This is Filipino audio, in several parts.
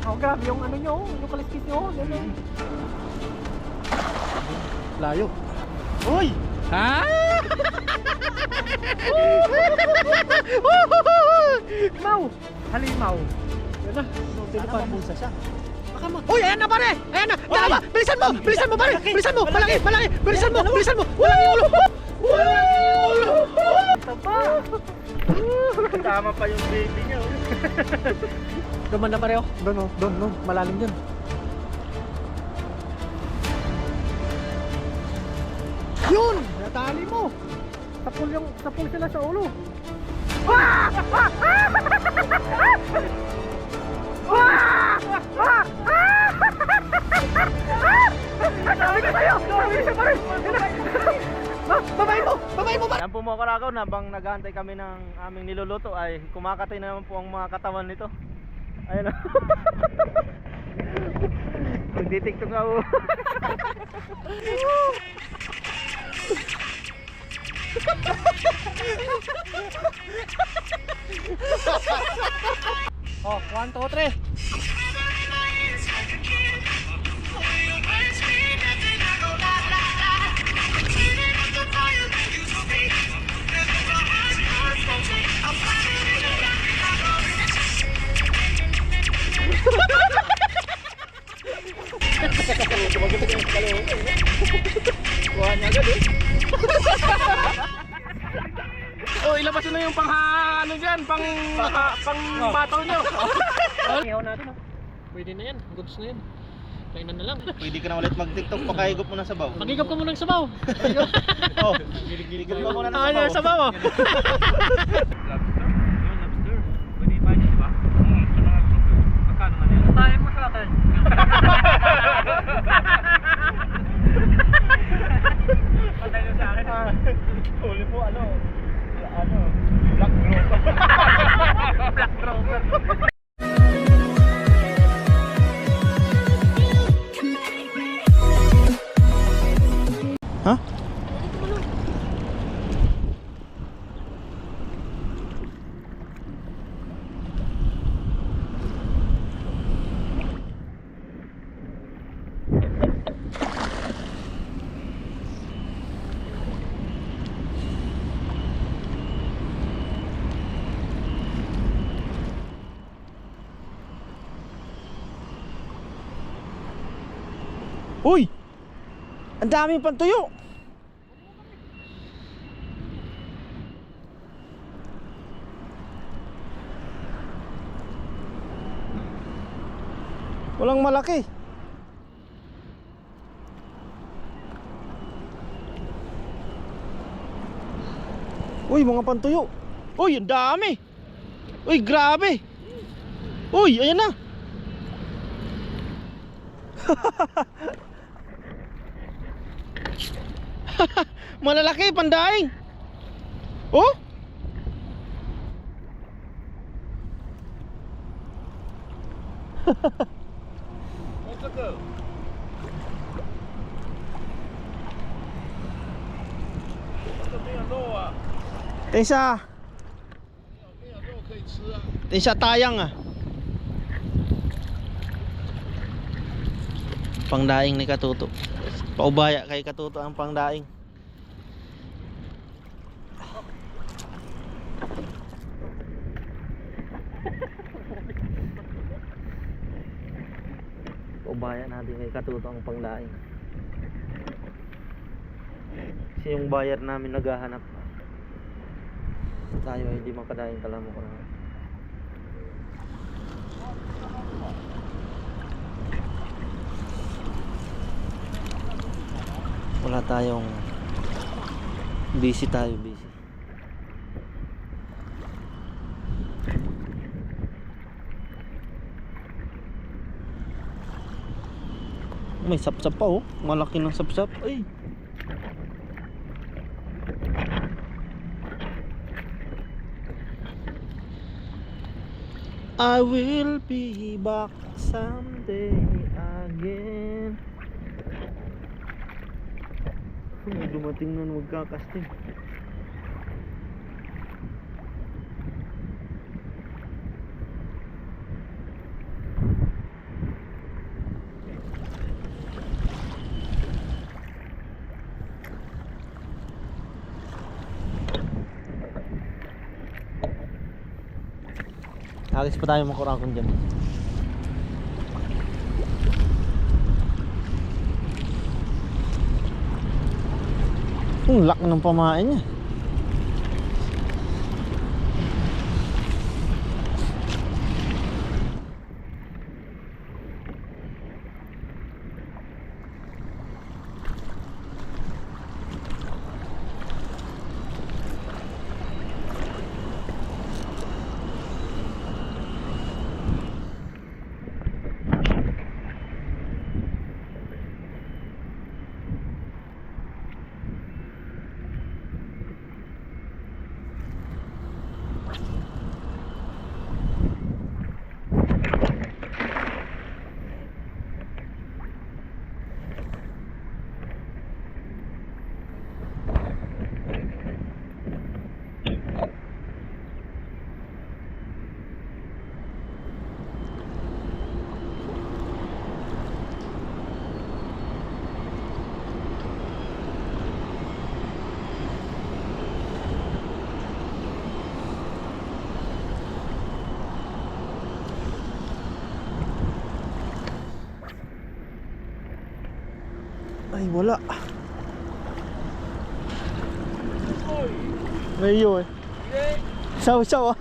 Oh, grabe yung ano nyo, yung kaliskis nyo. Yan. Layo. Uy! Ha? Mau! Halimaw. Yan na. Sana mabusa siya. Baka mag... Uy, ayan na pare! Ayan na! Tama! Bilisan mo! Bilisan mo pare! Bilisan mo! Malaki! Malaki! Bilisan mo! Bilisan mo! Malaki ulo! Ito pa! Tama pa yung baby niya. Duman na pareho. Doon, oh. Doon. Malalim dun. Yun! Natali mo! Tapol sila sa ulo. Sabi ko sa'yo! Sabi ko pa rin! Babayin mo! Babayin mo ba? Yan po mga karakaw, habang naghahantay kami ng aming niluluto ay kumakatay na naman po ang mga katawan nito. Ayun o. Nagtitiktok nga po. Oh, 1, 2, 3. Kuha niya agad eh. Oh, ilabas na yung ano dyan, pang bataw nyo. Ihaw natin, oh. Pwede na yan, goods na yan. Kainan na lang. Pwede ka na ulit mag-tiktok, pakahigop mo na sabaw. Magigap ka muna ng sabaw. Oh, gilig-gilig ka muna ng sabaw. Ano yung sabaw? Lobster. Pwede pa niya, di ba? Magkano man yan? Tayo mo sa akin. Patay na sa akin. Huli po, Black Grover. Black Grover. Ha? Uy! Ang daming pantuyo! Walang malaki. Uy, mga pantuyo. Uy, ang dami. Uy, grabe. Uy, ayan na. Malalaki, pandaing. Oh?等一下，等一下tayang ah. Pangdaing ni Katuto. Paubaya kay Katuto ang pangdaing. Paubaya natin kay Katuto ang pangdaing. Kasi yung buyer namin naghahanap. Tayo ay hindi makadaing, kala mo ko na. Wala tayong busy tayo, busy. May sapsap pa, oh. Malaki ng sapsap. Ay. I will be back someday again. May dumating na magkakasting. Agis pa tayo makurakon dyan. Ang laki ng pamain niya. Ay, wala. Mayo eh. Saw-saw ah.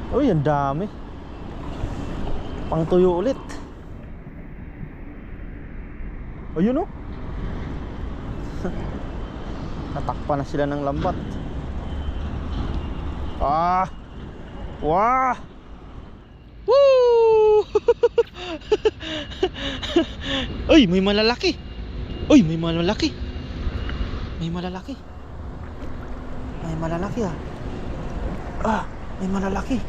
Uy, ang dami. Pang tuyo ulit. Ayun oh. Natakpan na sila ng lambat. Ah! Wah! Woo! Uy, may malalaki. Uy, may malalaki. May malalaki. May malalaki ah. Ah, may malalaki.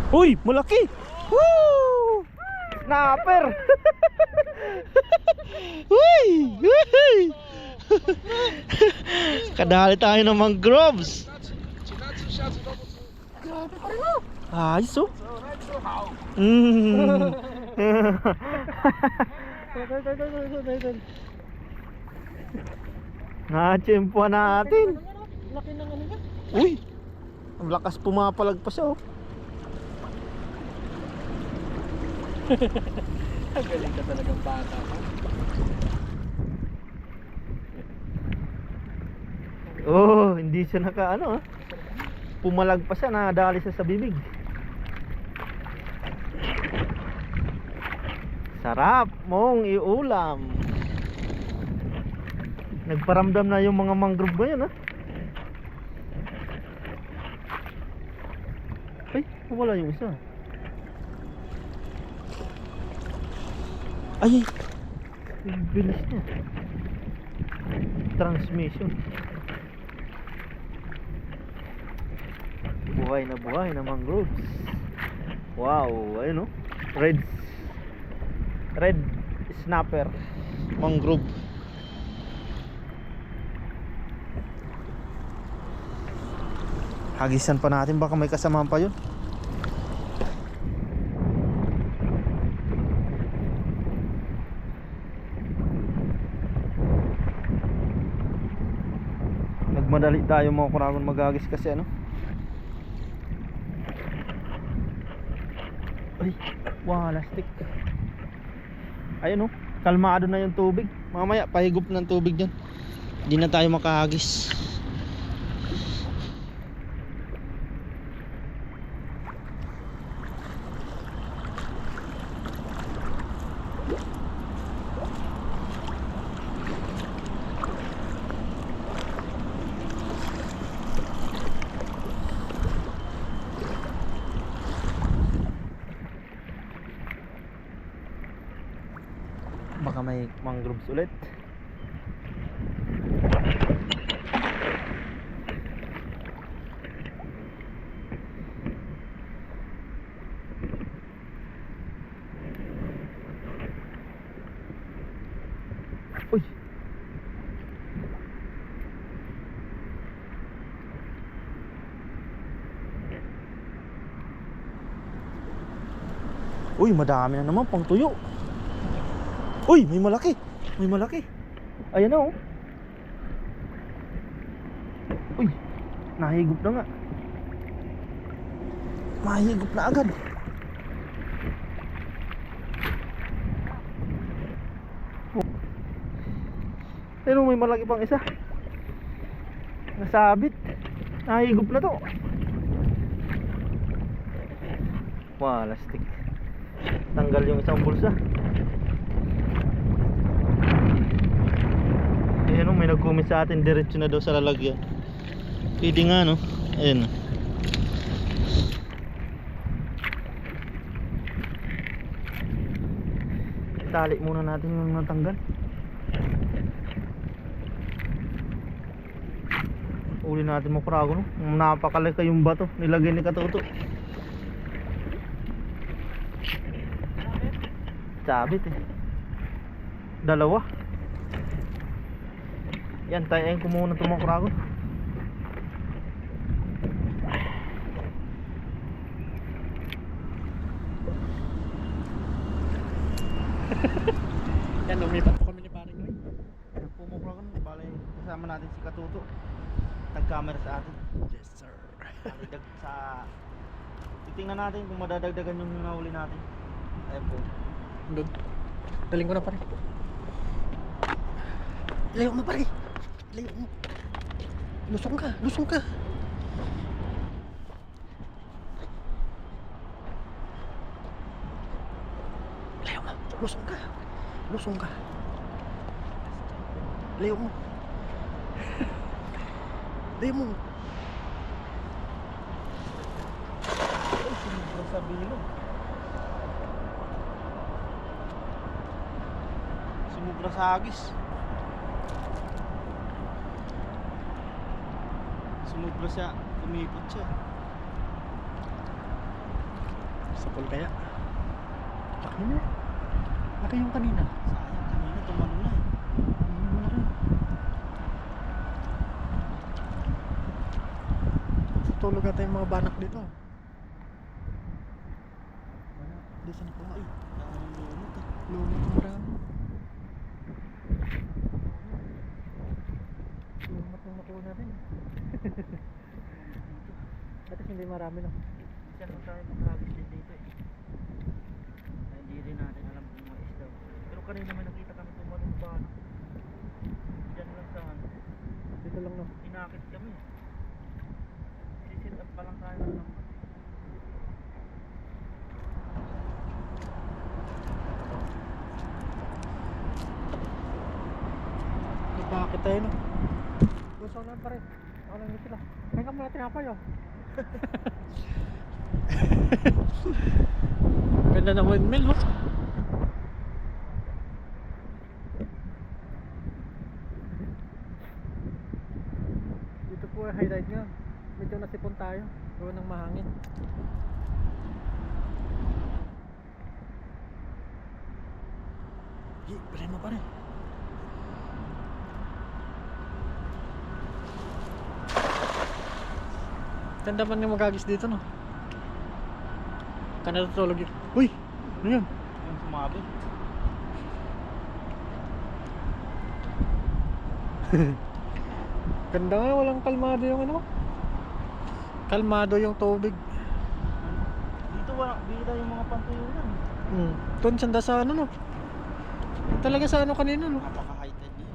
Uy, malaki! Woo! Snapper! Uy! Uy! Kadali tayo ng mangroves. Ayos oh. Na-tsempuan natin. Laki ng ano niya. Uy! Ang lakas pumapalag pa siya oh. Ang galing ka talagang bata. Oh, hindi siya naka ano ah. Pumalag pa siya, nadali siya sa bibig. Sarap mong iulam. Nagparamdam na yung mga mangrove ngayon ah. Ay, wala yung isa. Ay, ang bilis niya. Transmission. Buhay na mangroves. Wow, ayun oh. Red snapper mangrove. Hagisan pa natin, baka may kasamahan pa yun. Nagmadali tayo mga kuragon magagis kasi ano. Ay, wala stick. Ayun oh, kalmado na yung tubig. Mamaya pahigop ng tubig dyan. Hindi na tayo makahagis. Baka may mangroves ulit. Uy, madami na naman pang tuyo. Uy, may malaki. May malaki. Ayan na oh. Uy, nahigop na nga. Mahigop na agad. Pero may malaki pang isa. Nasabit. Nahigop na to. Wah, lastik. Tanggal yung isang bulsa. Ayan o, may nag-comment sa atin, diretso na daw sa lalagyan. Pwede nga no. Ayan. Tali muna natin yung natanggal. Uli natin mo krago no. Napakalaki yung bato nilagay ni Katuto. Sabit eh. Dalawa. Yan, tayain ko muna itong mga krago. Yan, lumipat po kami ni Paring Noy. Nagpumukra ko nun. Bale, kasama natin si Katuto. Nag-camera sa atin. Yes, sir. Dagdag sa... Titingnan natin kung madadagdagan yung nahuli natin. Ayan po. Doon. Daling ko na, pare. Layo mo, pare. Layo mo. Lusong ka, lusong ka. Layo mo, lusong ka. Lusong ka. Layo mo. Layo mo. Ay, sumubra sa bilog. Sumubra sa agis. Sumubra siya, kumipot siya. Sapol kaya. Laki mo. Laki yung kanina. Sayang, kanina tumano na eh. Ano mo na rin. Tulog ata yung mga banak dito. Di sana po ay. Ang lumot eh. Lumot ang marami. Lumot yung nakuha natin. Dati hindi marami no. Diyan lang tayo maghagis din dito eh. Ay, hindi rin natin alam kung mga isda. Pero kanina may nakita kami tumalong banak. Diyan lang sa ano. Dito lang no. Inakit kami. Sisit up pa lang tayo ng Bakit tayo no? Gusto na pa rin. Ako lang dito lang. Kaya ka muna tinapay oh. Ganda na windmill no? Dito po ay highlight nyo. Medyo nasipon tayo. Gawa ng mahangin. Pare mo pare. Tanda man nga magagis dito no. Kana natutulog yun. Uy! Ano yun? yung sumabi. Ganda nga, walang kalmado yung ano. Kalmado yung tubig. Dito wala, bida yung mga pantuyunan. Doon sanda sa ano no. Talaga sa ano kanina no. Napaka-high tide yun.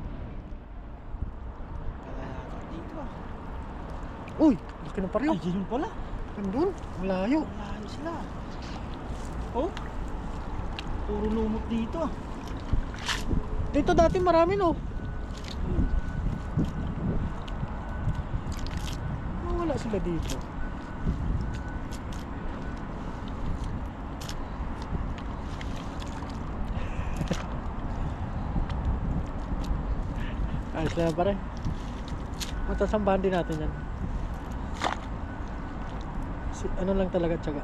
Kaya yata dito ah. Uy! Laki ng paryo. Ay, yun pala. Nandun, malayo. Malayo sila. Oh. Puro lumot dito ah. Dito dati marami no. Wala sila dito. Ayos na pare. Matasambahan din natin yan. Ano lang talaga tiyaga.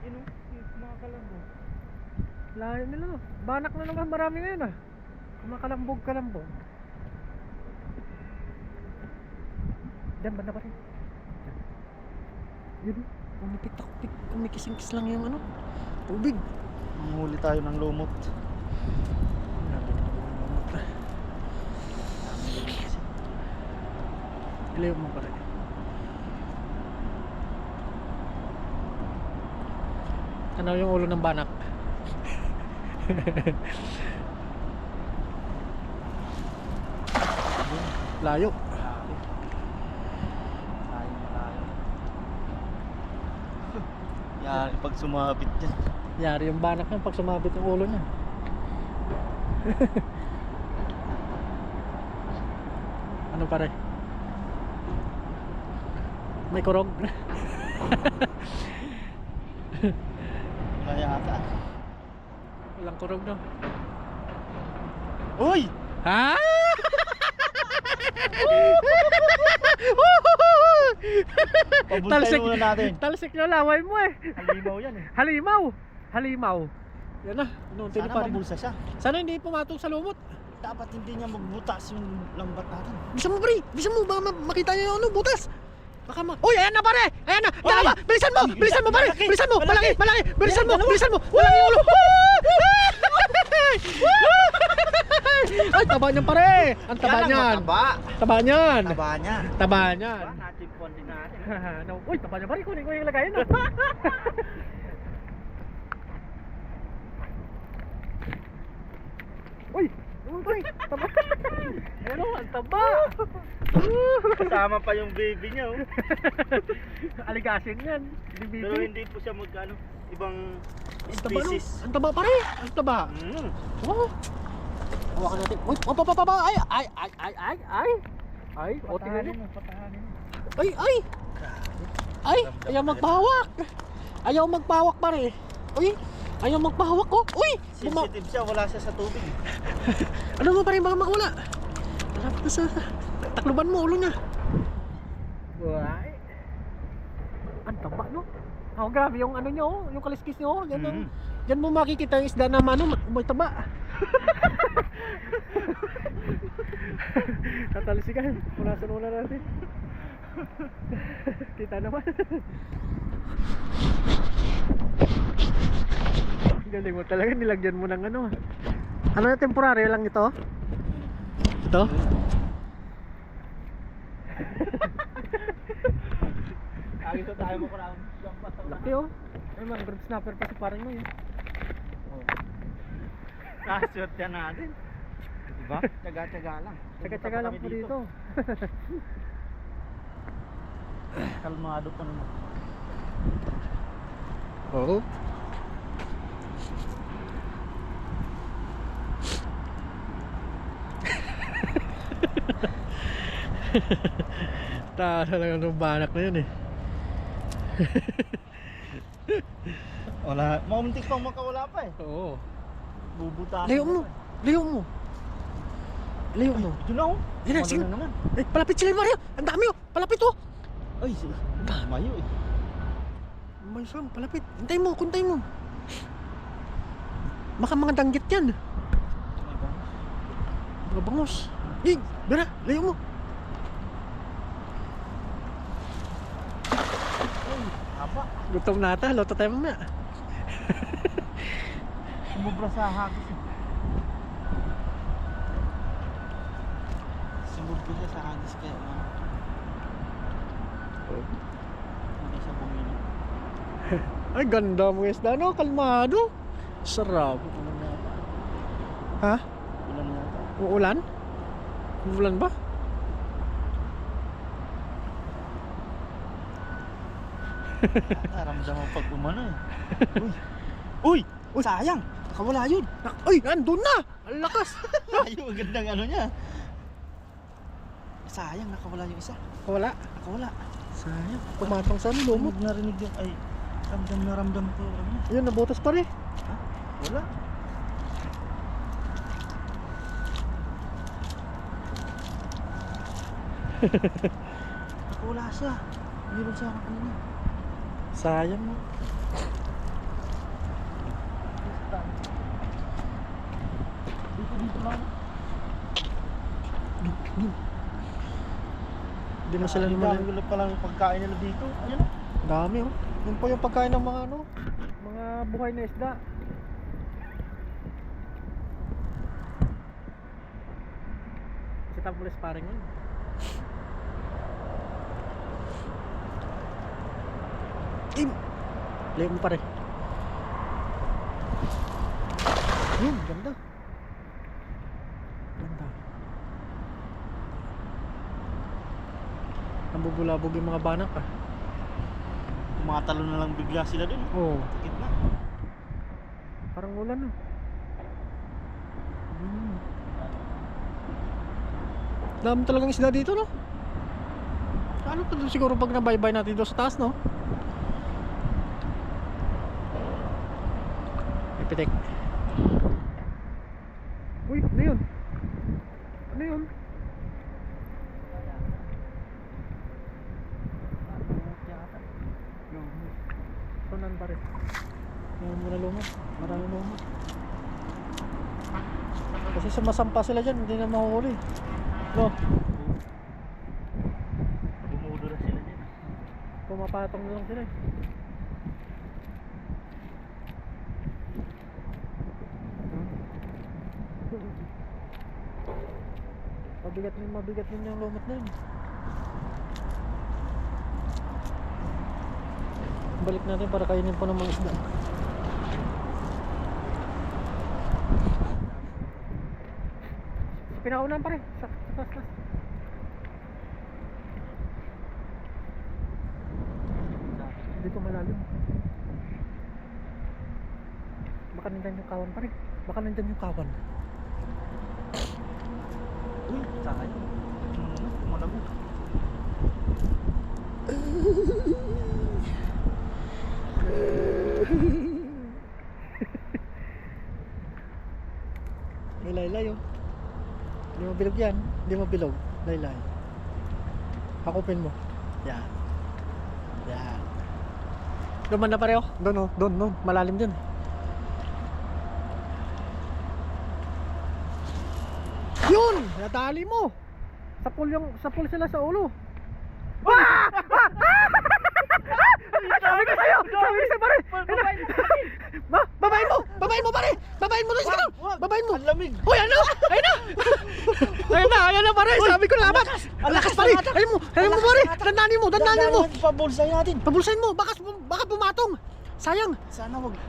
Yun oh, yung mga Layo nila no. Banak na naman marami ngayon ah. Kumakalambog-kalambog. Diyan, banda pa rin. Yun, kumipit-takpit, kumikising-kis lang yung ano, tubig. Manghuli tayo ng lumot. Ilayo mo pa rin. Ano yung ulo ng banak? Layo. Malayo. Yan, pag sumabit dyan. Yari yung banak niya pag sumabit yung ulo niya. Ano pare? May kurog. Wala yata. Walang kurog no. Uy! Ha? Pabuntayin muna natin. Talsik na laway mo eh. Halimaw yan eh. Halimaw. Halimaw. Yan na. Inunti na Sana pa rin. mabulsa siya. Sana hindi pumatong sa lumot. Dapat hindi niya magbutas yung lambat natin. Bisa mo pre. Bisa mo. Baka makita niya yung ano, butas. Baka Uy, ayan na pare. Ayan na. Dalawa. Bilisan mo. Bilisan mo pare. Malaki. Bilisan mo. Malaki. Malaki. Bilisan mo. Dalawa. Bilisan mo. Malaki yung ulo. Ay, taba niyan pare. Ang taba niyan. Taba. Taba niyan. Taba niya. Taba niyan. Natimpuan din natin. Uy, taba niya pare. Kunin ko yung lagayan. Uy, uy, taba. Ano, ang taba. Kasama pa yung baby niya oh. Aligasin yan. Hindi Pero bibi. hindi po siya magkano ibang Ang taba no. species. Ang taba pare. Ang taba. Oh. Hawakan natin. Uy, papa. Ay. Ay, o tingnan mo. Patahanin mo. Ay, ayaw magpahawak. Ayaw magpahawak pare. Uy, ayaw magpahawak ko. Uy, Sensitive siya, wala siya sa tubig. ano mo pare, baka makawala. Malapit na sa takluban mo ulo niya. Uy. Ang taba no. Oh, grabe yung ano nyo, yung kaliskis nyo. Yan Diyan mo makikita yung isda na ano, may taba. Katalisikan, punasan muna natin. Kita naman. Galing mo talaga, nilagyan mo ng ano. Ano na temporary lang ito? Ito? Agis na tayo mo kurang lambat. Laki oh. Ay, mangrove snapper pa si parang mo yun. Kasot yan natin. Diba? Tsaga-tsaga lang. Tsaga-tsaga lang po dito. Kalmado pa naman. Oo. Tara lang ang banak na yun eh. Wala, mamuntik pang makawala pa eh. Oo. Bubuta. Layo mo. Layo mo. Layo mo. Ito na oh. Yan na, Ano sige. na naman? Eh, palapit sila Mario. Ang dami oh. Palapit oh. Ay, mayo eh. May sam, palapit. Hintay mo, kuntay mo. Baka mga danggit yan. Mga bangos. Eh, Bera, layo mo. Haba. Gutom na ata, loto tayo mamaya. Sumubra sa hagis eh. Sumubra siya sa hagis kaya ano. Hindi siya bumili. Ay, ganda mo isda, no? Kalmado. Sarap. Ulan yata. Ha? Ulan yata. Uulan? Uulan ba? Naramdam mo pag umano eh. Uy! Uy! Sayang! Nakawala yun! Ay, nandun na! Ang lakas! Ayun, magandang ano niya. Sayang, nakawala yung isa. Wala. Nakawala. Sayang. Pumatong sa lumot. Narinig yung, ay, ramdam ko. Ano? Yun, nabutas pa rin. Ha? Wala. Nakawala siya. Meron siya kanina. Sayang mo. lang. Hindi na sila naman. Dami pa lang yung pagkain nila dito. Ayun. Dami oh. Yun po yung pagkain ng mga ano, mga buhay na isda. Si Tampulis paring yun. Lay mo pare. Yun, ganda. Ganda. Nabubulabog yung mga banak ah. Tumatalo na lang bigla sila dun. Oo. Gitna. Parang ulan ah. Dami talagang isda dito no. Ano pa doon siguro pag nabaybay natin doon sa taas no. May pitik. Uy, ano yun? Ano yun? Tunan pa rin. Yung muna lumot. Maraming lumot. Kasi sumasampa sila dyan, hindi na mahuhuli. No? Bumudo na sila din. Pumapatong na lang sila eh. Mabigat din yung lumot na yun. Balik natin para kainin po ng mga isda. Pinaunan pa rin sa taas. Dito malalim. Baka nandyan yung kawan pa rin. Baka nandyan yung kawan. Uy, saan? Malamig. May laylay oh. Hindi mo bilog yan. Hindi mo bilog. Laylay. Hakupin mo. Yan. Yan. Duman na pareho. Doon oh. Doon. Malalim din. Yun! Nadali mo! Sa pool sila sa ulo. Sabi ko sa'yo! Sabi ko sa'yo pare! Babayin mo! Babayin mo pare! Babayin mo doon sa babayin mo! Ang lamig! Hoy ano? Ayun na! Ayun na pare! Sabi ko na apat! Ang lakas pare! Ayun mo pare! Dandanin mo! Pabulsahin natin. Pabulsahin mo! Baka pumatong! Sayang! Sana wag.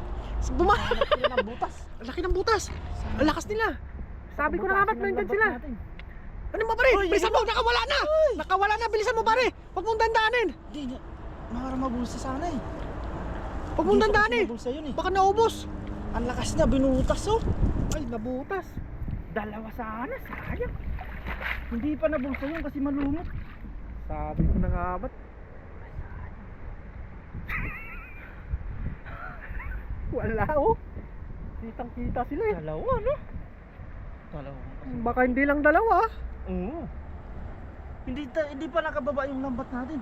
Ang laki ng butas! Ang lakas nila! Sabi ko na apat nandyan sila! Ano mo pare? Bilisan mo! Nakawala na! Nakawala na! Bilisan mo pare! Huwag mong dandaanin! Hindi. Para mabulsa sana eh. Huwag mong dandaanin! Mabulsa yun eh. Baka naubos! Ang lakas niya, binutas oh. Ay, nabutas! Dalawa sana! Sayang! Hindi pa nabulsa yun kasi malumot. Sabi ko na nga ba't? Wala oh! Kitang kita sila eh. Dalawa no? Dalawa. Baka hindi lang dalawa. Oo. Hindi pa nakababa yung lambat natin.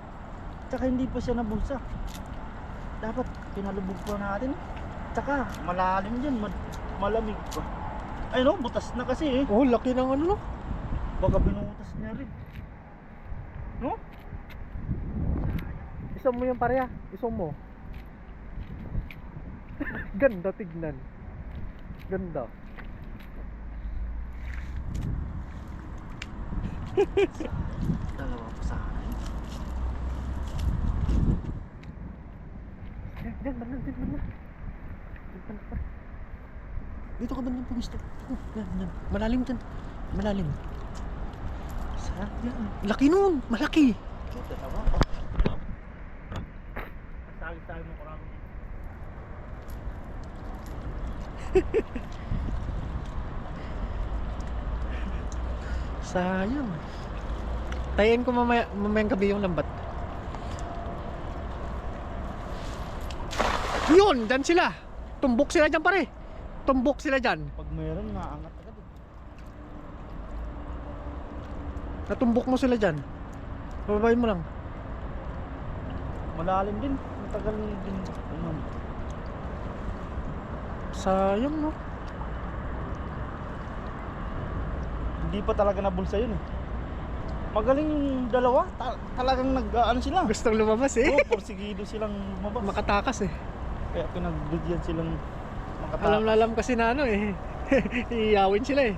Tsaka hindi pa siya nabulsa. Dapat pinalubog pa natin. Tsaka malalim dyan, malamig pa. Ay no, butas na kasi eh. Oh, laki ng ano no? Baka binutas niya rin. No? Isong mo yung pareha. Isong mo. Ganda tignan. Ganda. Dalawa pa sa akin. Diyan, bandang. Dito ka bandang pumisto. Yan. Malalim dyan. Malalim. Saan? Yan. Laki nun. Malaki. Dalawa. Sagi-sagi mo kurang. Sayang. Tayin ko mamayang gabi yung lambat. Yun! Dyan sila! Tumbok sila dyan pare! Tumbok sila dyan! Pag meron, maangat agad eh. Natumbok mo sila dyan. Bababayin mo lang. Malalim din. Matagal din. Sayang no? Hindi pa talaga nabulsa yun eh. Magaling yung dalawa. Talagang nag-ano sila. Gustong lumabas eh. Oo, porsigido silang lumabas. Makatakas eh. Kaya pinagbigyan silang makatakas. Alam na alam kasi na ano eh. Iyawin sila eh.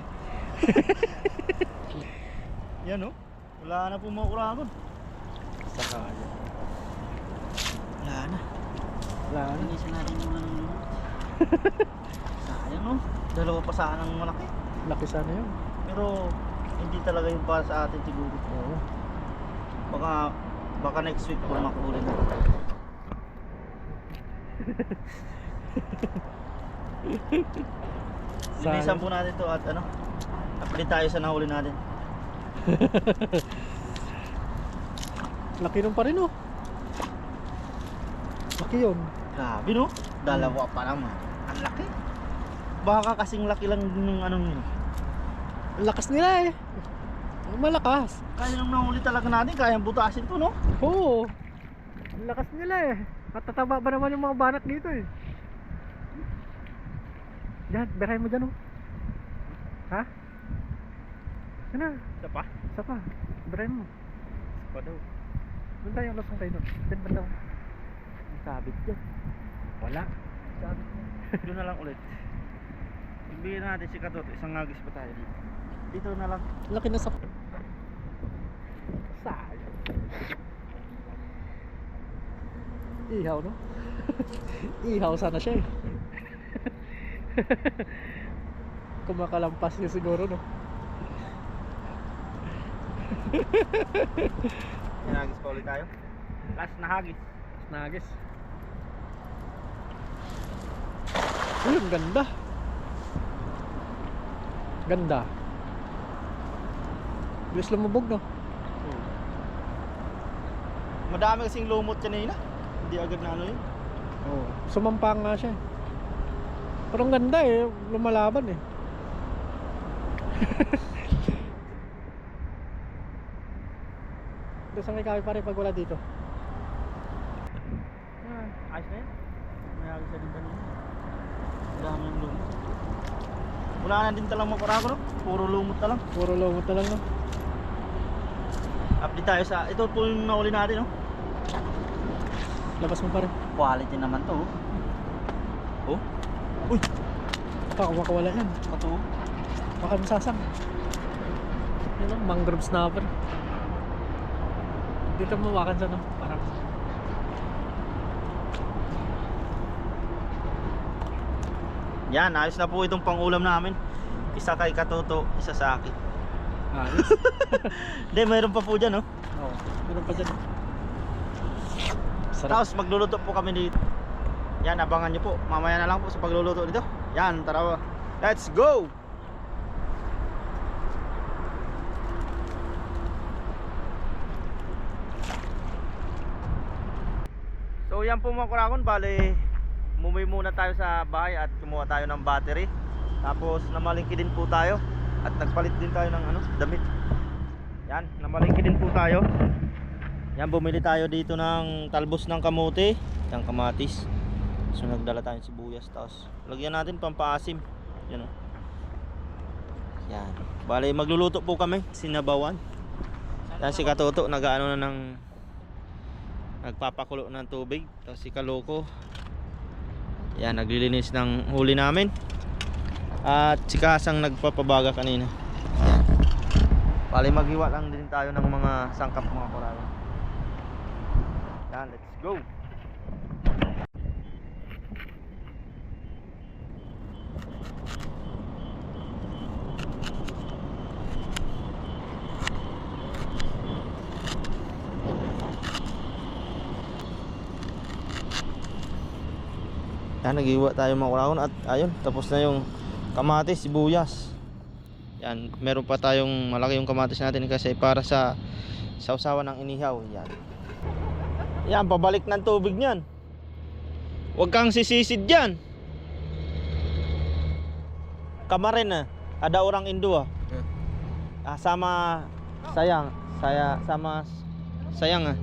Yan oh. Wala na po mga kuragon. Saka yan. Wala na. Wala na. Inisin natin yung ano. Sayang no. Dalawa pa sanang malaki. Laki sana yun. Pero hindi talaga yung para sa atin siguro. Oo. Baka next week po makahuli na. Linisan po natin to at ano, update tayo sa nahuli natin. Laki nun pa rin oh. Laki yun. Grabe no? Dalawa pa naman. Ang laki. Baka kasing laki lang din yung anong yun. Ang lakas nila eh. Malakas. Kaya nung nahuli talaga natin, kayang butasin to no? Oo. Ang lakas nila eh. Matataba ba naman yung mga banak dito eh. Yan, beray mo dyan oh. Ha? Yan na. Isa pa? Isa pa. Beray mo. Pa daw. Doon tayo, lasong tayo doon. Diyan ba daw? Ang sabit dyan. Wala. Sabit mo. Doon na lang ulit. Ibigyan natin si Katot, isang agis pa tayo dito. Dito na lang. Laki na sa... Sayang. Ihaw no? Ihaw sana siya eh. Kumakalampas niya siguro no? Hinagis pa ulit tayo. Last na hagis. Nagis. Ayun, ganda. Ganda. Bilis lumubog no? Madami kasing lumot kanina. Hindi agad na ano yun. Oo. Sumampang nga siya. Pero ang ganda eh, lumalaban eh. Doon sa may kawi pare pag wala dito. Ayos na yun. May hagis na din kanina. Dami yung lumot. Wala na din talang makurago no? Puro lumot na lang. Puro lumot na lang no? Update tayo sa, ito po yung nahuli natin no? Labas mo pare. Quality naman to oh. Oh? Uy! Baka makawala yan. Ito oh. Baka masasang. Yun ang mangrove snapper. Dito mawakan sa no? Parang Yan, ayos na po itong pangulam namin. Isa kay Katoto, isa sa akin. ayos. Hindi, mayroon pa po dyan oh. Oo. Meron pa dyan. Sarap. Tapos magluluto po kami dito. Yan, abangan nyo po. Mamaya na lang po sa pagluluto dito. Yan, tara. Let's go! So yan po mga kurakon, bale umuwi muna tayo sa bahay at kumuha tayo ng battery. Tapos namalingki din po tayo at nagpalit din tayo ng ano, damit. Yan, namalingki din po tayo. Yan, bumili tayo dito ng talbos ng kamote, ng kamatis. So nagdala tayo ng sibuyas, tapos lagyan natin pampaasim. Yan o. Yan. Bale magluluto po kami, sinabawan. Yan si Katoto, nag-ano na ng nagpapakulo ng tubig. Tapos si Kaloko, yan, naglilinis ng huli namin. At si Kasang nagpapabaga kanina. Yan. Bale maghiwa lang din tayo ng mga sangkap mga kuralo. Yan, let's go. Yan, nag-iwa tayo mga kurakon at ayun, tapos na yung kamatis, sibuyas. Yan, meron pa tayong malaki yung kamatis natin kasi para sa sausawan ng inihaw. Yan. Yan, pabalik ng tubig niyan. Huwag kang sisisid dyan. Kamarin ada orang Indo sama sayang, sama sayang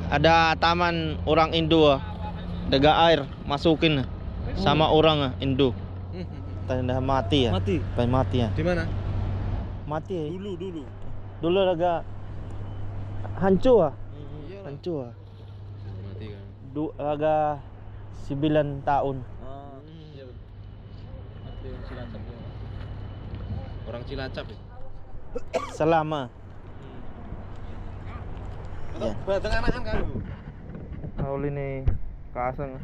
ada taman orang Indo daga air masukin sama orang Indo. Tanda mati ya. Mati. Mati ya. Di mana? Mati eh. Dulu. Dulu laga hancur ah. Iyalah. Hancur ah. Mati kan. Laga 9 tahun. Iya. Mati orang Cilacap ya. Orang Cilacap ya. Selama. Atau batang anakan kan lu. Kaul ini kasang.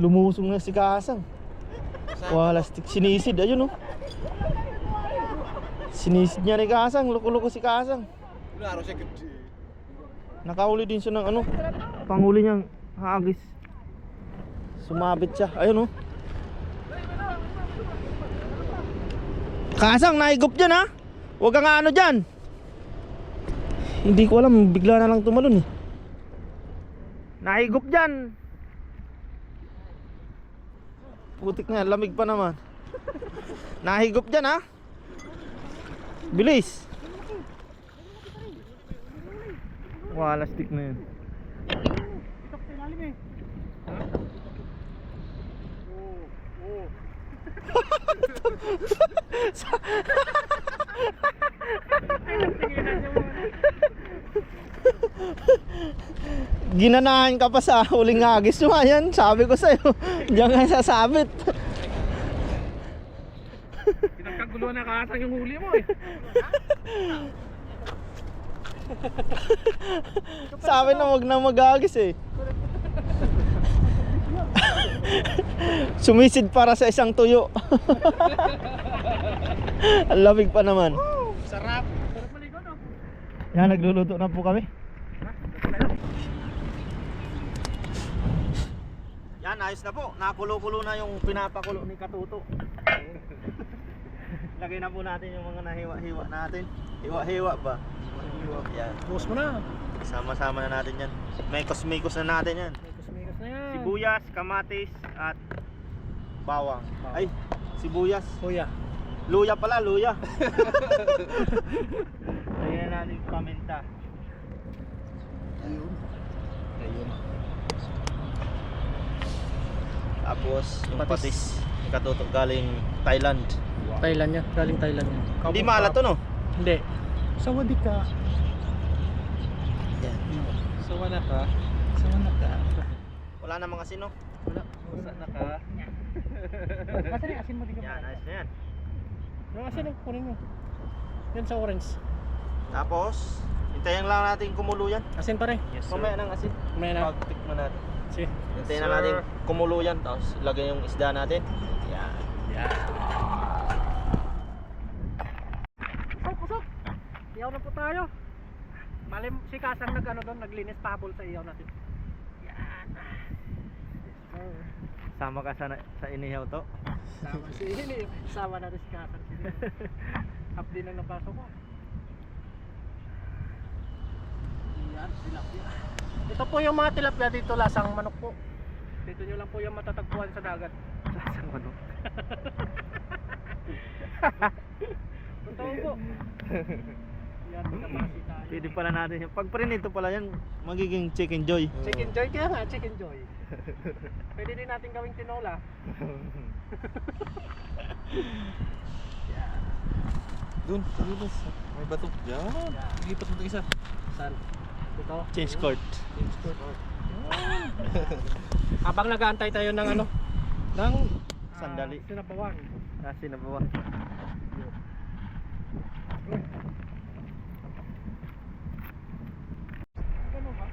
Lumusong na si Kasang. Wah, lastik sinisid ayun oh. Sinisid niya ni Kasang, loko-loko si Kasang. Lu harusnya gede. Nakauli din siya ng ano, panghuli niyang hagis. Sumabit siya, ayun oh. Kasang, naigop dyan ha. Huwag kang ano dyan. Hindi ko alam, bigla na lang tumalon eh. Naigop dyan. Putik nga, lamig pa naman. Nahigop dyan ha. Bilis. Wala stick na yun. Ginanahan ka pa sa huling hagis mo. Ayan, sabi ko sa'yo. Diyan nga sasabit. Pinagkaguluhan na Kasang yung huli mo eh. Sabi na wag na maghagis eh. Sumisid para sa isang tuyo. Ang lamig pa naman. Sarap. Sarap maligo no? Yan, nagluluto na po kami. Yan, ayos na po. Nakulo-kulo na yung pinapakulo ni Katuto. Lagay na po natin yung mga nahiwa-hiwa natin. Hiwa-hiwa ba? Yan. Buhos mo na. Sama-sama na natin yan. Mekos-mekos na natin yan. Mikos-mikos na yan. Sibuyas, kamatis, at bawang. Ay, sibuyas. Kuya. Luya pala, luya. Lagyan na natin yung paminta. Ayun. Tapos yung Patis. patis. Katuto galing Thailand. Thailand yan. Galing Thailand yan. Hindi maalat to no? Hindi. Sawadee ka. Yan. Sawa na ka. Wala na mga sino. Wala. Usa na ka. Kasi rin asin mo din ka. Yan, ayos na yan. Yung asin yung kunin mo. Yan sa orange. Tapos, hintayin lang natin kumulo yan. Asin pa rin. Yes, sir. Mamaya ng asin. May na. Pag-tikman natin. Sige. Hintayin na natin kumulo yan. Tapos, lagay yung isda natin. Yan. Kusok! Iyaw na po tayo. Malim si Kasang nag ano doon, naglinis pabol sa iyaw natin. Yan. Sama ka sa inihaw to. Sama si Ili. Sama natin si Kasang. Half din ang napasok ko. Yan, tilapia. Ito po yung mga tilapia dito, lasang manok po. Dito nyo lang po yung matatagpuan sa dagat. Lasang manok. Totoo po. Yan, pinapasi tayo. Pwede pala natin yan. Pag prinito pala yan, magiging chicken joy. Chicken joy kaya nga, chicken joy. Pwede din natin gawing tinola. Dun, tulus. May batok dyan. Lipat mo ito isa. Saan? Ito. Change court. Habang nag-aantay tayo ng ano? Ng Sandali. Sinabawan. Kasi na ba? Ganun ba?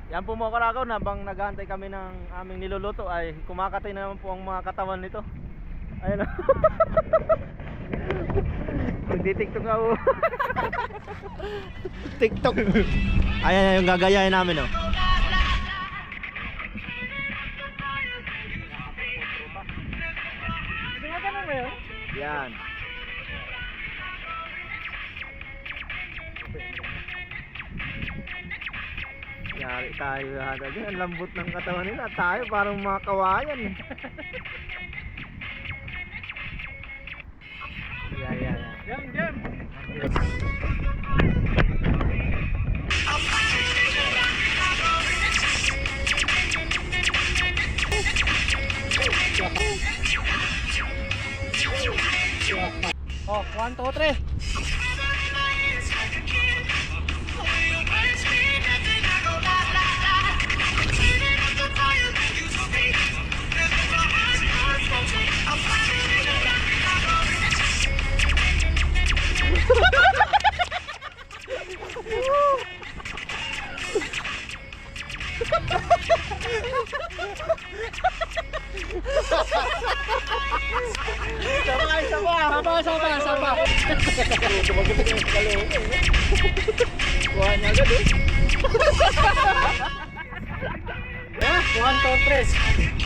Yan po mga karagaw, habang naghahantay kami ng aming niluluto ay kumakatay na naman po ang mga katawan nito. Ayun o. Nagdi-tiktok nga po. TikTok. Ayan yung gagayahin namin o. Ganun ba yun? Yan. Yari tayo yata dyan. Ang lambot ng katawan nila. Tayo parang mga kawayan eh. Yan. Jam. Oh, 1, 2, 3. Saba. Kuha niya agad eh. 1, 2, 3.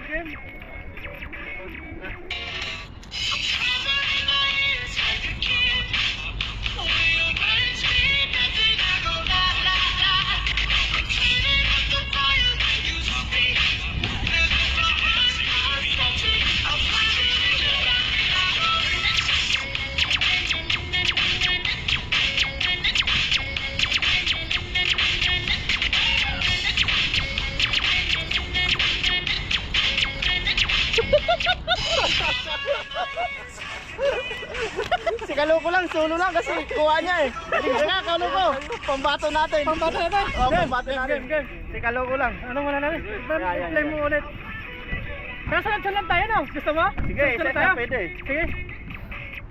Game. Si Kaluko lang, solo lang kasi kuha niya eh. Sige nga, Kaluko. Pambato natin. Pambato natin. Oh, pambato natin. Game. Si Kaluko lang. Ano muna natin? Yeah. Play mo ulit. Kaya sunod tayo, no? Gusto mo? Sige, Sunod set na pwede. Sige.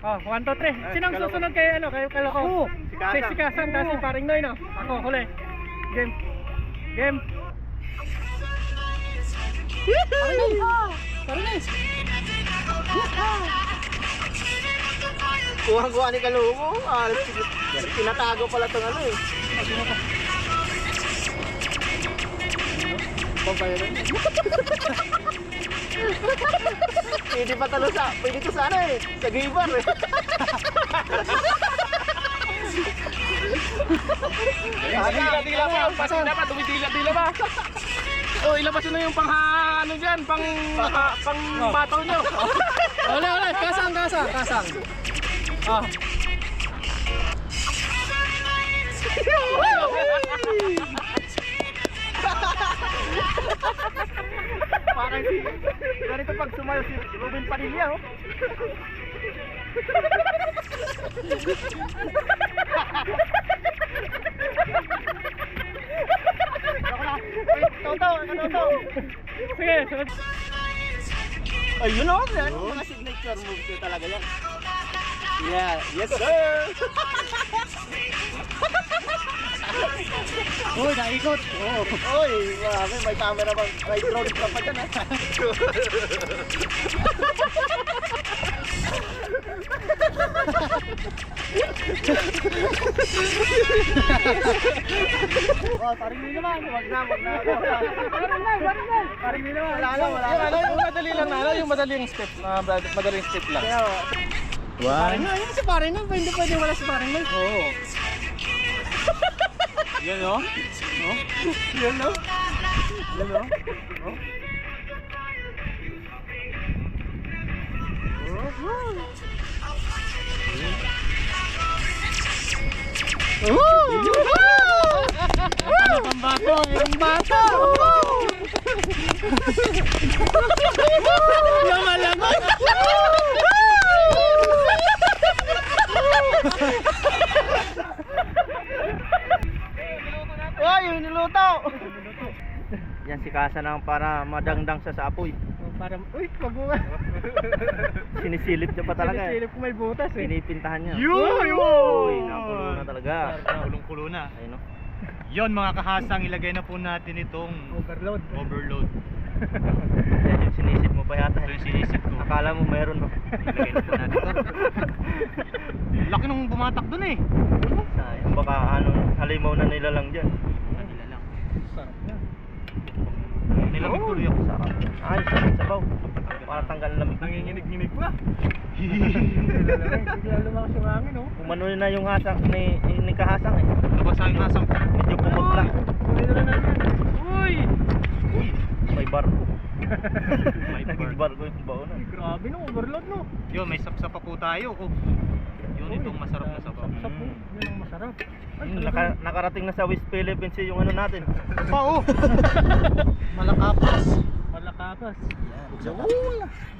Oh, 1, 2, 3. Sinong Kaloko. susunod kay ano? Kay Kaloko? Si Kasang. Si Kasang kasi paring Noy, no? Ako, huli. Game. Paring Noy. Kuha ni Kaluko. Tinatago pala itong ano eh. Pwede pa talo pwede to sa ano eh. Sa gibar eh. Dila pa, pasin dapat dumidila ba? Oh, ilabas nyo na yung ano dyan, pang bataw nyo. Uli, kasang. Ah. Parang si ganito pag sumayo si Ruben Padilla oh. Toto. Sige, sunod. Ayun oh, mga signature moves yun talaga yan. Yeah, yes sir. Uy, naikot. Oy, may camera pa, may drone pa dyan ha. Oh, paring nyo naman, wag na. Paring nyo naman. Wala na. Yung madali lang na, yung madaling step lang. Paring Noy, yun si Paring Noy. Hindi pwede wala si Paring Noy. Oo. Yan o. Yan no? Ano pambato? Yung bata! Yung malagot! Oy, yung niluto! Yan si Kasa nang para madangdang sa apoy. Para, uy, mabunga. Sinisilip niya pa talaga eh. Sinisilip ko may butas eh. Pinipintahan niya. Yun! Uy, nakulo na talaga. Kulong-kulo na. Ayun no. Yon mga kahasang, ilagay na po natin itong Overload. overload. Yan yung sinisid mo pa yata. Ito yung sinisip ko. Akala mo meron no? Ilagay na po natin ito. Laki nung bumatak dun eh. Sayang, baka ano, halimaw na nila lang dyan. Nila lang. Sarap yan. Nilamig tuloy ako. Sarap. Ayos, sarap sabaw. Para tanggal ang lamig. Nanginginig-ginig pa. Bigla lumakas yung hangin, oh. Umano na yung hasang ni kahasang eh. Nabasa yung nasang. Medyo pumutla. Tuloy na natin. Uy! Uy, may barko. May Naging barko yung baon na. Ay, grabe no, overload no. Yun, may sapsap pa po tayo. Oh. Yun itong masarap na sabaw. Sapsap po. Yan ang masarap. Ay, Nakarating na sa West Philippines yung ano natin. Pa oh. Malakapas. Malakapas. Yan.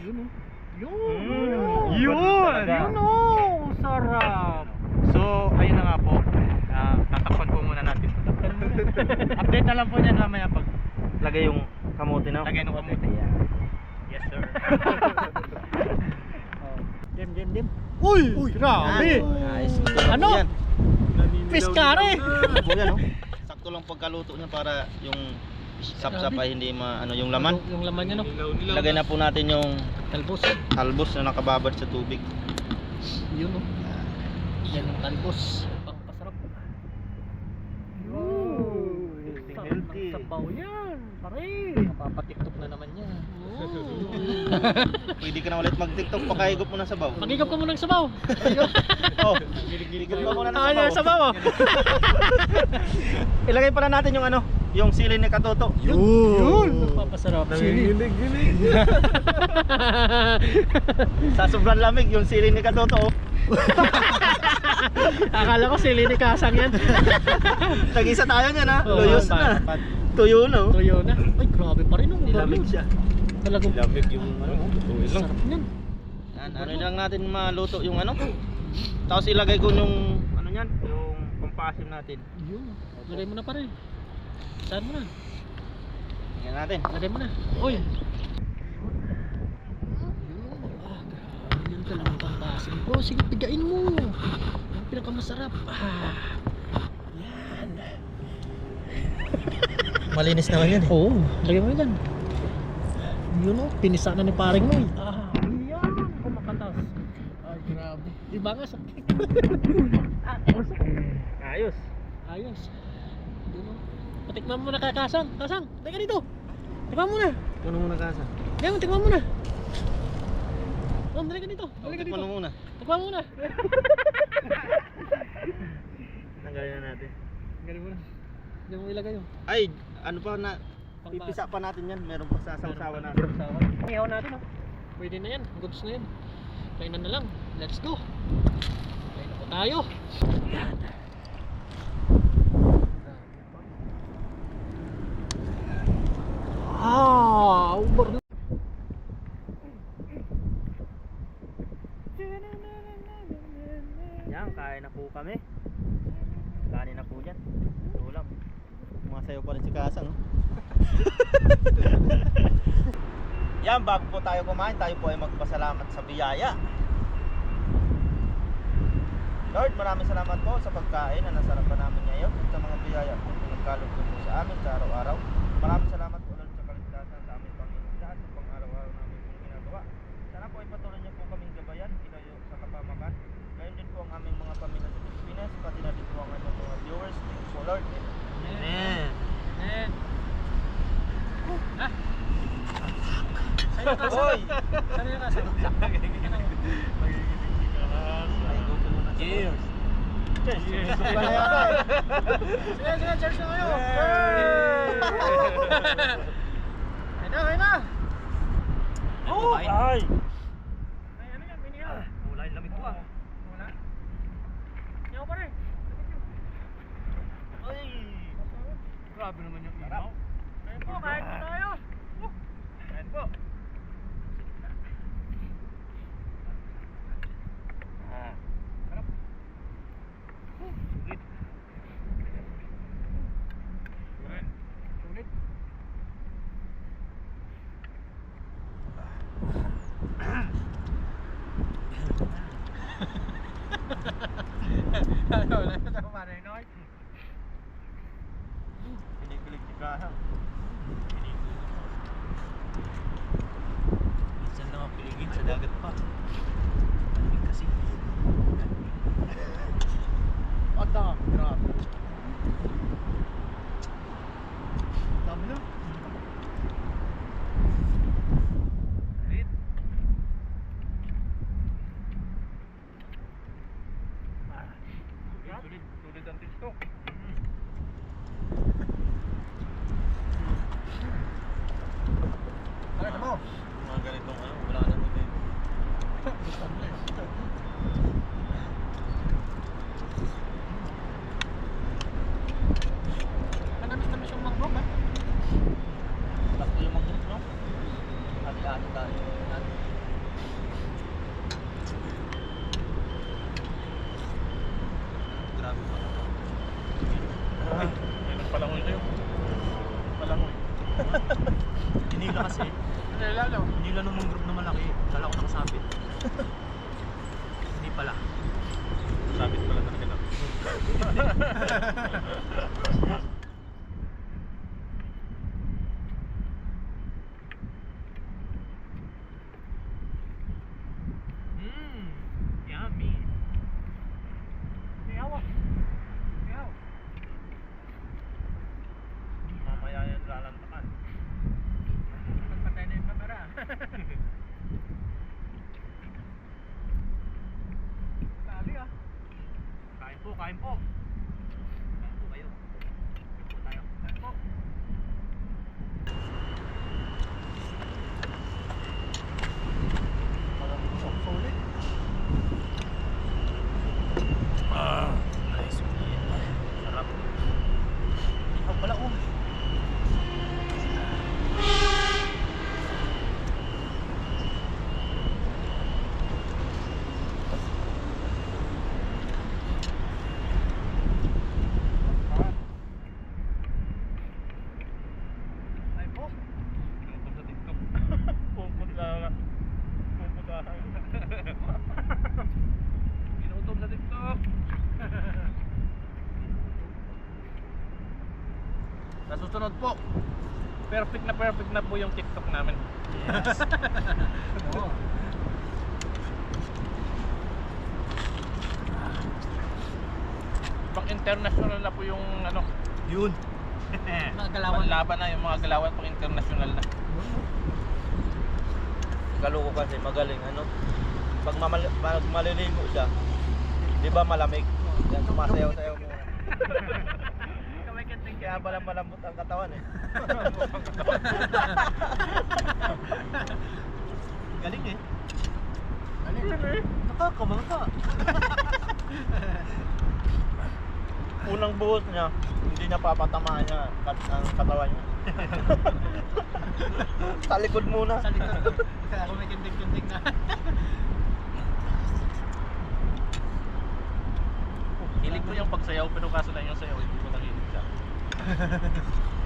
Yun oh. Yun. Yun! Yun oh. Sarap. So, ayun na nga po. Tatakpan po muna natin. Update na lang po niyan mamaya pag Lagay yung kamote na. lagay ng kamote. Yes sir. Dim. Uy! Grabe! Nice. Ano? Piskare! Yan no? Sakto lang pagkaluto niya para yung sapsap ay hindi yung laman. Yung laman niya no. Lagay na po natin yung Talbos. talbos na nakababad sa tubig. Yun oh. Yan ang talbos. Pangpasarap. Healthy. Sabaw yan. Pare. Mapapatiktok na naman yan. Pwede ka na ulit mag-tiktok, pakahigop mo na sa baw. Magigap ka muna ng sabaw. Oh, higop ka muna ng Ah, sabaw. yung sabaw oh. Ilagay pala natin yung yung sili ni Katoto. Yun. Papasarap. Nanginginig-ginig. Sa sobrang lamig yung sili ni Katoto. Oh. Akala ko sili ni Kasang yan. Tag-isa tayo niyan ha. Oo, Luyos na. dapat. Tuyo no. Tuyo na. Ay, grabe pa rin oh. Nilamig siya. Talagang Lamig yung tuloy lang. sarap niyan. Ano lang natin maluto yung Tapos ilagay ko yung niyan, yung pampasim natin. Yun. Lagay mo na pare. Saan mo na? Tingnan natin. Lagay mo na. Uy. Yun. Ah, grabe. Yan talagang pampasim. Bro, sige, pigain mo. Ang pinakamasarap. Ah. Yan. Malinis naman yan eh. Oo. Lagay mo yan. Yun o. Pinisa na ni paring mo. Ah. Yan. Kumakatas. Ay, grabe. Iba nga sa... Ayos. Ayos. Yun o. Patikman mo na kay Kasang. Kasang, teka dito. Tikman mo na. Ano muna kasa? Ngayon, tikman mo na. Dali ka dito. Dali ka dito. Ano muna? Tikman mo na. Tanggalin na natin. Galing mo na. Diyan mo ilagay yun. Ay, ano pa na Pangpas- pipisa pa natin yan. Meron pa sasawsawa na. Ihaw natin o. Pwede na yan. Goods na yan. Kainan na lang. Let's go. Kainan po tayo. Yan. Ah, over. Yan, kain na po kami. Kanin na po yan. Ulam. Sumasayaw pa rin si Kasang. Yan, bago po tayo kumain, tayo po ay magpasalamat sa biyaya. Lord, maraming salamat po sa pagkain na nasarapan namin ngayon at sa mga biyaya po na nagkalog po sa amin sa araw-araw. Maraming salamat po Lord sa kaligtasan sa aming Panginoon lahat ng pang-araw-araw namin pong ginagawa. Sana po ay patuloy niyo po kaming gabayan, ilayo sa kapamakan. Ngayon din po ang aming mga pamilya sa Pilipinas, pati na din po ang aming mga viewers. Thank you po Lord. Amen. Amen. Hoy! Saan yung nasa? Cheers! Sige, cheers na kayo. Kain na. Oh! Ay! Ay, ano yan? Binihaw. Wala yung lamig ko ah. Wala. Yaw pa rin. Ay! Grabe naman yung Sarap. Kain po, kain po tayo. Kain po. Sarap. Sulit. Wala na sa kumain, Noy. Gahang. Minsan lang piligid sa dagat pa. Malamig kasi. Ata, grabe. Dami na. Wait. Sulit ang TikTok. Ano mo? Mga ganitong ano, wala na ito eh. Manamis-namis yung mangrove, ha? Tatlo yung mga no? Ati-ati tayo. Grabe pa. Ay, may nagpalangoy na yun. Palangoy. Hinila kasi. Ano lalo? Hinila nung mga group na malaki. Kala ko nakasabit. Hindi pala. Sabit pala talaga na. Yummy. May hawak. May hawak. Mamaya yan lalantakan. Magpatay na yung kamera. Dali, ah. Kain po, kain po. Kain po kayo. Kain po tayo. Kain po. Solid. Nice. Sarap. Ikaw pala oh. Ay po. Inutom sa TikTok. Pumpot lang. Pumpot lang. Inutom sa TikTok. Sa susunod po, perfect na po yung TikTok namin. Yes. Oo. Pang international na po yung ano, Yun. Mga galawan. panlaban na yung mga galawan pang international na. Galo ko kasi magaling ano. Pag maliligo siya, di ba malamig? Yan sumasayaw-sayaw mo. Kamay ka tingin. Kaya pala malambot ang katawan eh. Galing eh. Nakakamangka. Unang buhos niya, hindi niya papatamaan niya ang katawan niya. Sa likod muna. Sa likod. Kaya kamay kinting-kinting na. Hilig ko yung pagsayaw pero kaso lang yung sayaw hindi ko nahilig siya.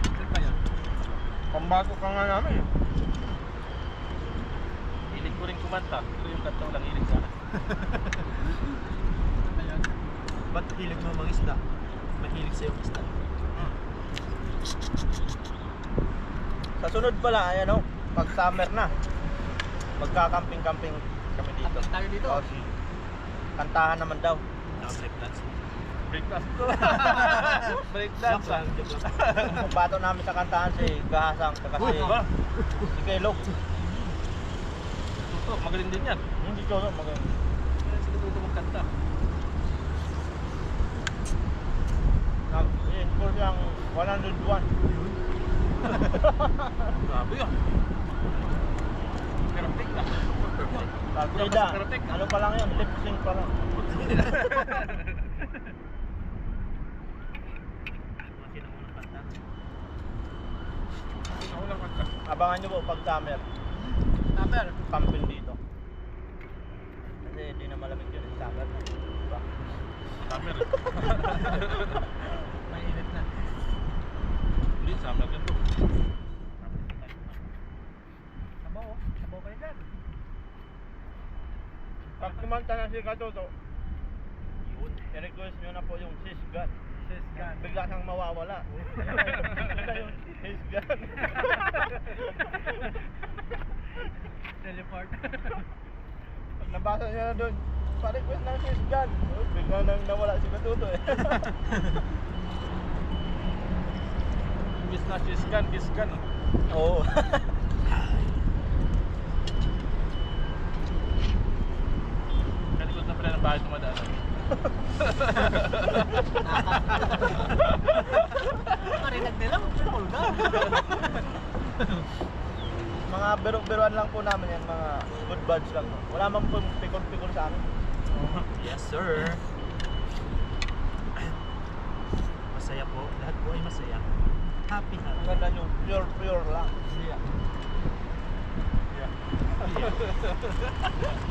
Ano ba yun? Pambago ka nga namin. Hilig ko rin kumanta pero yung kanta ko lang hilig sa akin. Ano ba yun? Ba't hilig mo mga isda? Mahilig sa'yo ang isda. Sa sunod pala, ayan o, pag summer na, magkakamping-camping kami dito. Tayo dito. O, kantahan naman daw. Break dance. Break dance. Break dance. Joke lang, joke lang. Bato namin sa kantahan si Gahasang, saka si, Ba? si Kelog. Tuto, magaling din yan. Hindi ko alam, magaling. Kaya sila tuto magkanta. Nag-score siyang 101. Grabe yun. Perfect na. Partida, Perfect. ano pa lang yun, lip sync pa lang. Kasi nang unang kanta. Ako lang kanta. Abangan nyo po pag summer, Number. camping dito. Kasi hindi na malamig yun, summer na. Diba? Summer. Mainit na. Hindi, summer yan to. Sabaw, oh. Sabaw kayo dyan. Pag kumanta na si Katoto, Yun. i-request nyo na po yung Sis God. Bigla kang mawawala. Ano yun? Fish gun. Teleport. Pag nabasa niya na doon, pa-request ng fish gun. Oh, bigla nang nawala si Batuto eh. Imbis na kisgan. Oo. Kalikot na pala ng bahay tumadaan. Marinig nila, magpulga. Mga biro-biroan lang po namin yan, mga good buds lang. Wala man pong pikol-pikol sa amin. Yes, sir. Masaya po. Lahat po ay masaya. Happy, Ang happy. ganda nyo, pure lang. Yeah.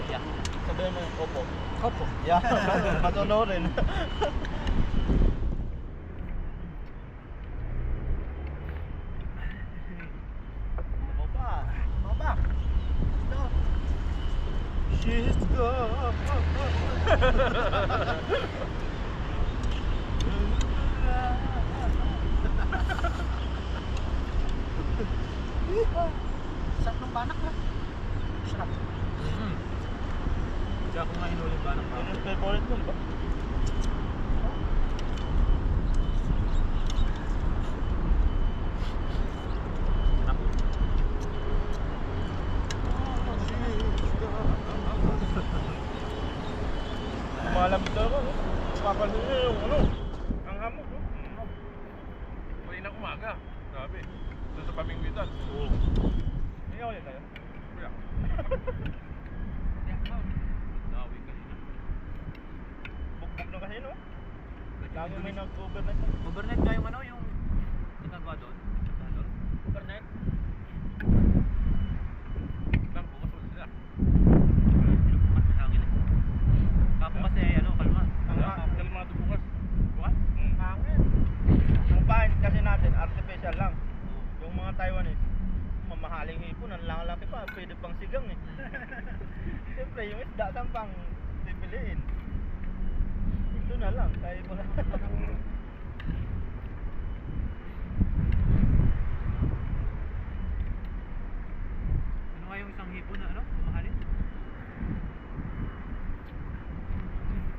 Yeah. Sabihin mo yung opo. Opo. Yeah, matunurin. Maba. Stop. She's gone. Sarap ng banak na. Sarap. Kaya kung nga hinuling ba ng Yun yung favorite mo, ba? Malamig na ako, no? Papansin niyo yung ano, ang hamog, no? Kanina umaga. Grabe. Doon sa pamingwitan. Oo. Hindi ako yun tayo. Kuya. Dawi kanina. Bugbog na kasi, no? Lagi may nag-overnight. Overnight nga yung ano, yung ginagawa doon. Overnight. Lang, bukas ulit sila. Bukas may hangin eh. Kapo kasi ano, kalma. Kalmado bukas. Bukas? Hangin. Ang bahay kasi natin, artificial lang. Yung mga Taiwanese, mamahaling hipon, ang laki pa, pwede pang sigang eh. Siyempre, yung isda, saan pang pipiliin? Ito na lang, kaya mo na. Ano nga yung isang hipon na ano? Mamahalin?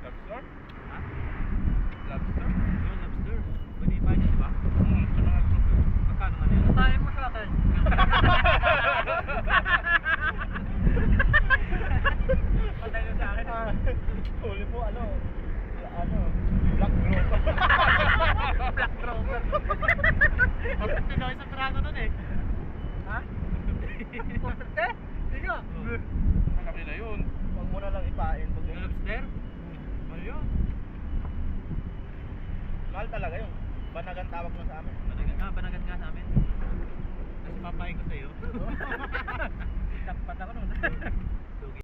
Lobster? Ha? Lobster? Yung lobster. Pwede pa niya, di ba? Sa mga lobster. Magkano nga yun? Tayo mo sa akin. Patay mo sa akin. Ah, huli mo, ano, black grouper. Black Rover. Perfect na isang piraso nun eh. Ha? Perfect eh? Hindi ka. Malaki na yun. Huwag mo na lang ipain. Pag Yung lobster? Mahal yun. mahal talaga yun. Banagan tawag mo sa amin. Banagan nga sa amin. Kasi papain ko sa'yo. Dapat ako nun. Lugi.